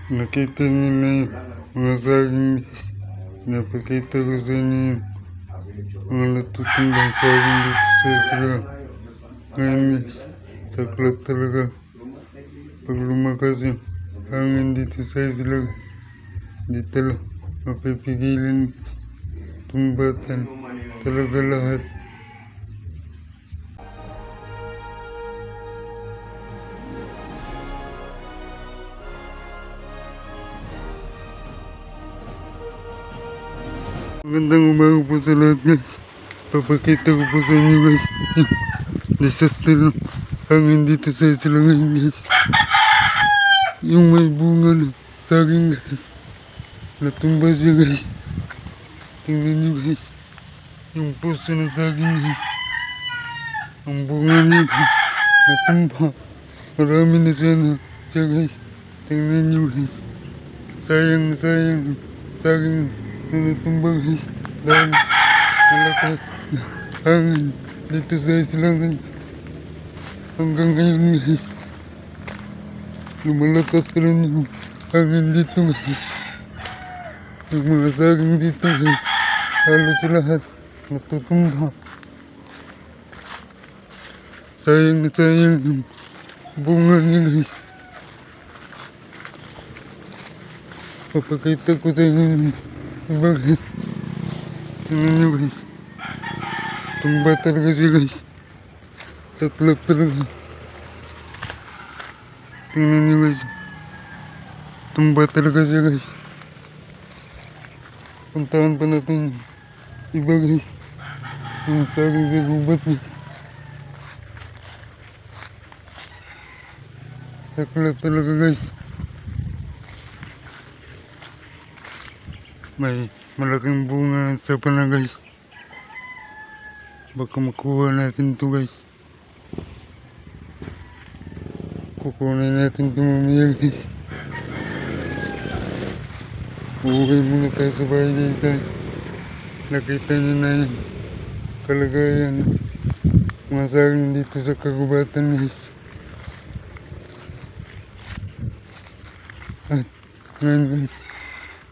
Nakita niyo na yung mga saging guys. Napakita ko sa inyo yung mga natutumbang saging dito sa sila. Ngayon guys, saklap talaga. Pag lumakas yung hangin dito sa sila guys, hindi talaga mapipigilan guys. Tumbatan talaga lahat. Magandang umaga po sa lahat guys. Papakita ko po sa inyo guys disaster ng hangin dito sa sila ngayon guys. Yung may bunga ng saging guys, natumba siya guys. Tingnan nyo guys, yung puso ng saging guys, ang bunga niya natumba. Marami na siya guys. Tingnan nyo guys, sayang saging na natumba guys dahil malakas na hangin dito sa silangan. Hanggang ngayon guys, lumalakas pa rin yung hangin dito guys. Yung mga saging dito guys, halos lahat natutumba. Sayang na sayang yung bunga niya guys. Papakita ko sa inyo yung iba guys. Tingnan nyo guys, tumba talaga siya guys. Saklap talaga. Tingnan nyo guys, tumba talaga siya guys. Puntahan pa natin yung iba guys. Yung saging sa gubat guys. Saklap talaga guys. May malaking bunga sa pana guys. Baka makuha natin ito guys. Kukunin natin ito mamaya guys. Uuwi muna tayo sa bahay guys dahil nakita nyo na yung kalagayan mga saging dito sa kagubatan guys. At ngayon guys,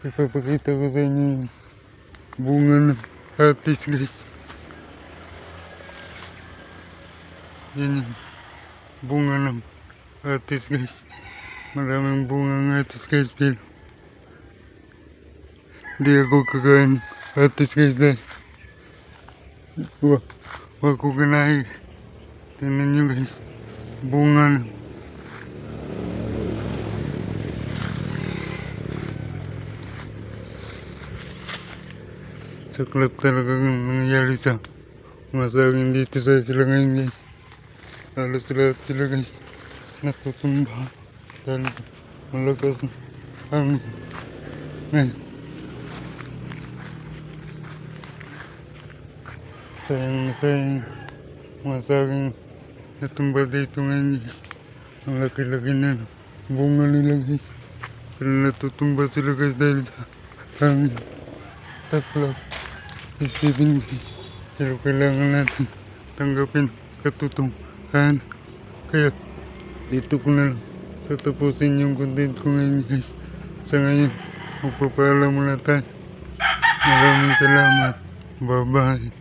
ipapakita ko sa inyo yung bunga ng hatis guys. Yan yung bunga ng hatis guys. Maraming bunga ng hatis guys, pero hindi ako kakain hatis guys dahil wag ko kanahin. Tingnan nyo guys, bunga ng saklap talaga yung nangyayari sa mga saging dito sa sila ngayon guys. Halos lahat sila guys natutumba dahil malakas na hangin. Ngayon, sayang mga saging natumba dito ngayon guys. Ang laki-laki na bunga nila guys, pero natutumba sila guys dahil sa hangin. Saklap. Isipin guys, pero kailangan natin tanggapin katotohanan. Kaya dito ko na lang tatapusin yung content ko ngayon guys. Sa ngayon, magpapaalam muna tayo. Maraming salamat. Bye bye.